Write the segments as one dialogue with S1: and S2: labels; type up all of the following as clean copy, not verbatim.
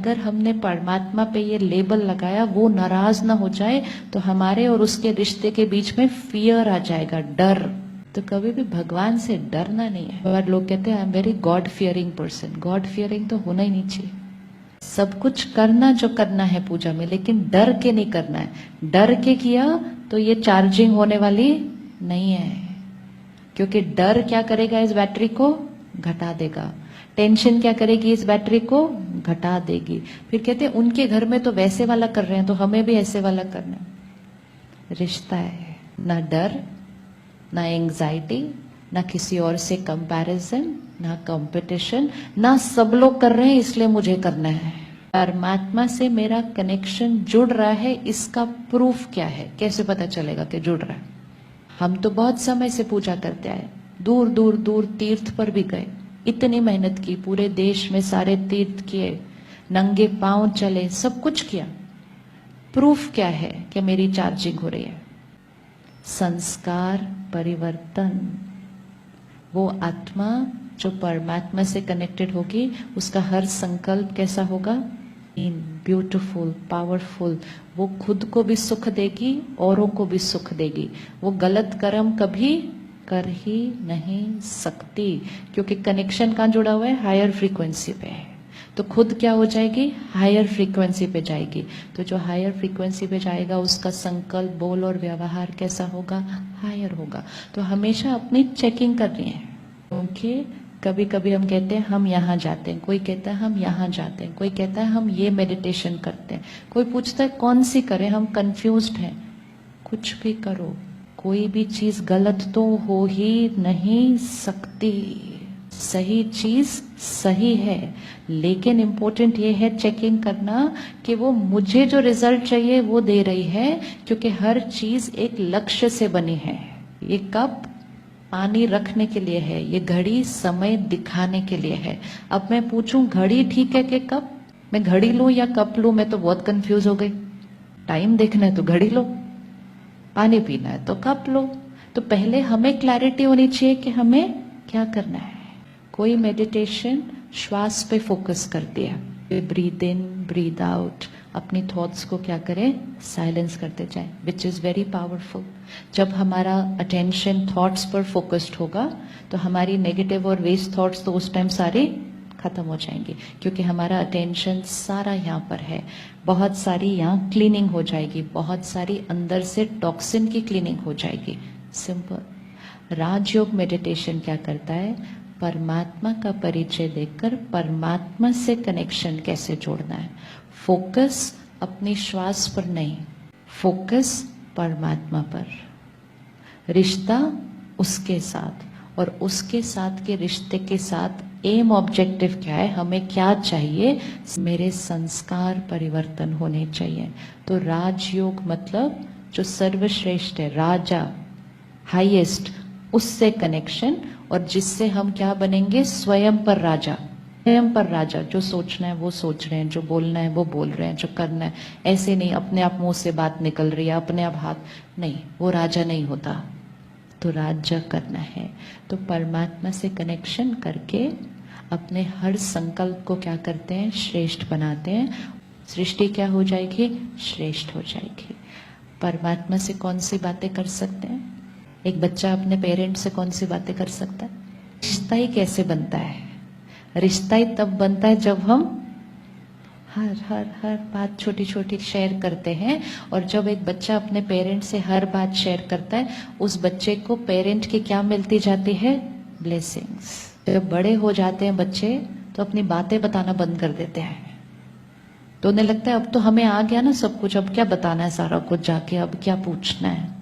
S1: अगर हमने परमात्मा पे ये लेबल लगाया, वो नाराज ना हो जाए, तो हमारे और उसके रिश्ते के बीच में फियर आ जाएगा, डर। तो कभी भी भगवान से डरना नहीं है। और लोग कहते हैं I am very God fearing person. God fearing तो होना ही नहीं चाहिए। सब कुछ करना जो करना है पूजा में, लेकिन डर के नहीं करना है। डर के किया तो ये चार्जिंग होने वाली नहीं है, क्योंकि डर क्या करेगा, इस बैटरी को घटा देगा। टेंशन क्या करेगी, इस बैटरी को घटा देगी। फिर कहते हैं उनके घर में तो वैसे वाला कर रहे हैं, तो हमें भी ऐसे वाला करना है। रिश्ता है, ना डर, ना एंजाइटी, ना किसी और से कंपैरिजन, ना कंपटीशन, ना सब लोग कर रहे हैं इसलिए मुझे करना है। परमात्मा से मेरा कनेक्शन जुड़ रहा है, इसका प्रूफ क्या है, कैसे पता चलेगा कि जुड़ रहा है? हम तो बहुत समय से पूजा करते आए, दूर दूर दूर तीर्थ पर भी गए, इतनी मेहनत की, पूरे देश में सारे तीर्थ किए, नंगे पांव चले, सब कुछ किया। प्रूफ क्या है कि मेरी चार्जिंग हो रही है? संस्कार परिवर्तन। वो आत्मा जो परमात्मा से कनेक्टेड होगी, उसका हर संकल्प कैसा होगा? इन ब्यूटीफुल, पावरफुल। वो खुद को भी सुख देगी, औरों को भी सुख देगी। वो गलत कर्म कभी कर ही नहीं सकती, क्योंकि कनेक्शन कहाँ जुड़ा हुआ है? हायर फ्रीक्वेंसी पे है। तो खुद क्या हो जाएगी? हायर फ्रीक्वेंसी पे जाएगी। तो जो हायर फ्रीक्वेंसी पे जाएगा, उसका संकल्प, बोल और व्यवहार कैसा होगा? हायर होगा। तो हमेशा अपनी चेकिंग करनी है, क्योंकि कभी कभी हम कहते हैं हम यहाँ जाते हैं, कोई कहता है हम यहाँ जाते हैं, कोई कहता है हम ये मेडिटेशन करते हैं, कोई पूछता है कौन सी करें, हम कंफ्यूज्ड हैं। कुछ भी करो, कोई भी चीज गलत तो हो ही नहीं सकती। सही चीज सही है, लेकिन इंपॉर्टेंट ये है चेकिंग करना कि वो मुझे जो रिजल्ट चाहिए वो दे रही है, क्योंकि हर चीज एक लक्ष्य से बनी है। ये कप पानी रखने के लिए है, ये घड़ी समय दिखाने के लिए है। अब मैं पूछूं घड़ी ठीक है कि कप? मैं घड़ी लूं या कप लूं? मैं तो बहुत कंफ्यूज हो गई। टाइम देखना है तो घड़ी लो, पानी पीना है तो कप लो। तो पहले हमें क्लैरिटी होनी चाहिए कि हमें क्या करना है। कोई मेडिटेशन श्वास पे फोकस करती है, ब्रीद इन ब्रीद आउट, अपनी थॉट्स को क्या करें? साइलेंस करते जाएं, विच इज वेरी पावरफुल। जब हमारा अटेंशन थॉट्स पर फोकस्ड होगा, तो हमारी नेगेटिव और वेस्ट थॉट्स तो उस टाइम सारी खत्म हो जाएंगी, क्योंकि हमारा अटेंशन सारा यहाँ पर है। बहुत सारी यहाँ क्लीनिंग हो जाएगी, बहुत सारी अंदर से टॉक्सिन की क्लीनिंग हो जाएगी। सिंपल। राजयोग मेडिटेशन क्या करता है? परमात्मा का परिचय देकर परमात्मा से कनेक्शन कैसे जोड़ना है। फोकस अपनी श्वास पर नहीं, फोकस परमात्मा पर। रिश्ता उसके साथ, और उसके साथ के रिश्ते के साथ एम ऑब्जेक्टिव क्या है, हमें क्या चाहिए? मेरे संस्कार परिवर्तन होने चाहिए। तो राजयोग मतलब जो सर्वश्रेष्ठ है, राजा, हाईएस्ट, उससे कनेक्शन, और जिससे हम क्या बनेंगे? स्वयं पर राजा। स्वयं पर राजा, जो सोचना है वो सोच रहे हैं, जो बोलना है वो बोल रहे हैं, जो करना है ऐसे नहीं अपने आप मुंह से बात निकल रही है, अपने आप हाथ नहीं, वो राजा नहीं होता। तो राज्य करना है, तो परमात्मा से कनेक्शन करके अपने हर संकल्प को क्या करते हैं? श्रेष्ठ बनाते हैं। सृष्टि क्या हो जाएगी? श्रेष्ठ हो जाएगी। परमात्मा से कौन सी बातें कर सकते हैं? एक बच्चा अपने पेरेंट्स से कौन सी बातें कर सकता है? रिश्ता ही कैसे बनता है? रिश्ता ही तब बनता है जब हम हर बात छोटी छोटी शेयर करते हैं। और जब एक बच्चा अपने पेरेंट्स से हर बात शेयर करता है, उस बच्चे को पेरेंट की क्या मिलती जाती है? ब्लेसिंग्स। जब बड़े हो जाते हैं बच्चे, तो अपनी बातें बताना बंद कर देते हैं। तो उन्हें लगता है अब तो हमें आ गया ना सब कुछ, अब क्या बताना है सारा कुछ जाके, अब क्या पूछना है।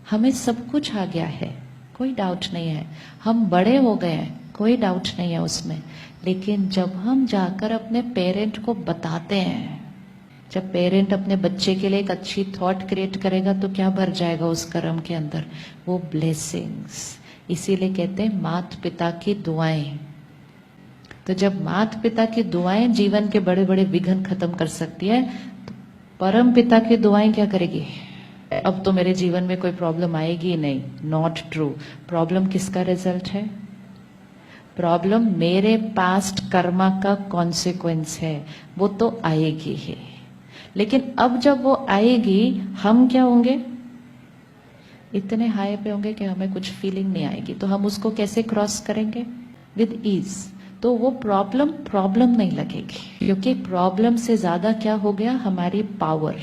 S1: हमें सब कुछ आ गया है, कोई डाउट नहीं है। हम बड़े हो गए हैं, कोई डाउट नहीं है उसमें। लेकिन जब हम जाकर अपने पेरेंट को बताते हैं, जब पेरेंट अपने बच्चे के लिए एक अच्छी थॉट क्रिएट करेगा, तो क्या भर जाएगा उस कर्म के अंदर? वो ब्लेसिंग्स। इसीलिए कहते हैं माता पिता की दुआएं। तो जब माता पिता की दुआएं जीवन के बड़े बड़े विघ्न खत्म कर सकती है, तो परम पिता की दुआएं क्या करेगी? अब तो मेरे जीवन में कोई प्रॉब्लम आएगी ही नहीं। Not true. प्रॉब्लम किसका रिजल्ट है? प्रॉब्लम मेरे पास्ट कर्मा का कॉन्सिक्वेंस है, वो तो आएगी ही। लेकिन अब जब वो आएगी, हम क्या होंगे? इतने हाई पे होंगे कि हमें कुछ फीलिंग नहीं आएगी। तो हम उसको कैसे क्रॉस करेंगे? With ease. तो वो प्रॉब्लम नहीं लगेगी, क्योंकि प्रॉब्लम से ज्यादा क्या हो गया? हमारी पावर,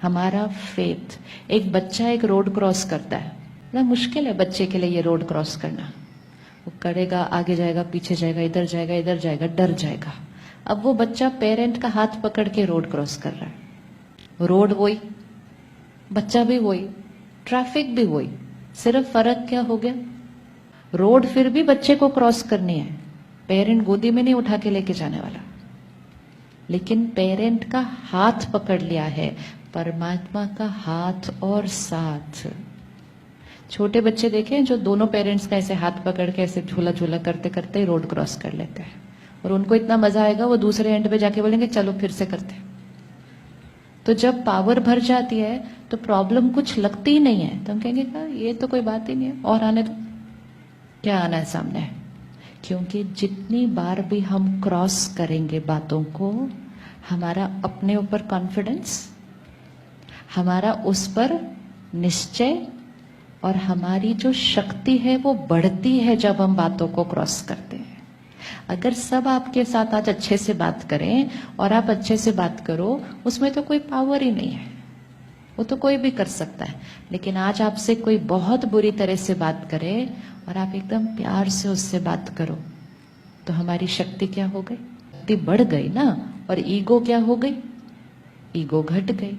S1: हमारा फेथ। एक बच्चा एक रोड क्रॉस करता है, बड़ा मुश्किल है बच्चे के लिए ये रोड क्रॉस करना। वो करेगा, आगे जाएगा, पीछे जाएगा, इधर जाएगा, इधर जाएगा, डर जाएगा। अब वो बच्चा पेरेंट का हाथ पकड़ के रोड क्रॉस कर रहा है। रोड वही, बच्चा भी वही, ट्रैफिक भी वही, सिर्फ फर्क क्या हो गया? रोड फिर भी बच्चे को क्रॉस करनी है, पेरेंट गोदी में नहीं उठा के लेके जाने वाला। लेकिन पेरेंट का हाथ पकड़ लिया है, परमात्मा का हाथ और साथ। छोटे बच्चे देखें जो दोनों पेरेंट्स का ऐसे हाथ पकड़ के ऐसे झूला झूला करते करते रोड क्रॉस कर लेते हैं, और उनको इतना मजा आएगा वो दूसरे एंड पे जाके बोलेंगे चलो फिर से करते हैं। तो जब पावर भर जाती है तो प्रॉब्लम कुछ लगती ही नहीं है, तो हम कहेंगे ये तो कोई बात ही नहीं है, और आने दो। क्या आना है सामने? क्योंकि जितनी बार भी हम क्रॉस करेंगे बातों को, हमारा अपने ऊपर कॉन्फिडेंस, हमारा उस पर निश्चय और हमारी जो शक्ति है वो बढ़ती है जब हम बातों को क्रॉस करते हैं। अगर सब आपके साथ आज अच्छे से बात करें और आप अच्छे से बात करो, उसमें तो कोई पावर ही नहीं है, वो तो कोई भी कर सकता है। लेकिन आज आपसे कोई बहुत बुरी तरह से बात करे और आप एकदम प्यार से उससे बात करो, तो हमारी शक्ति क्या हो गई? शक्ति बढ़ गई ना। और ईगो क्या हो गई? ईगो घट गई।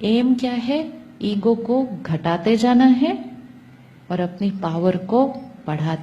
S1: एम क्या है? ईगो को घटाते जाना है और अपनी पावर को बढ़ाते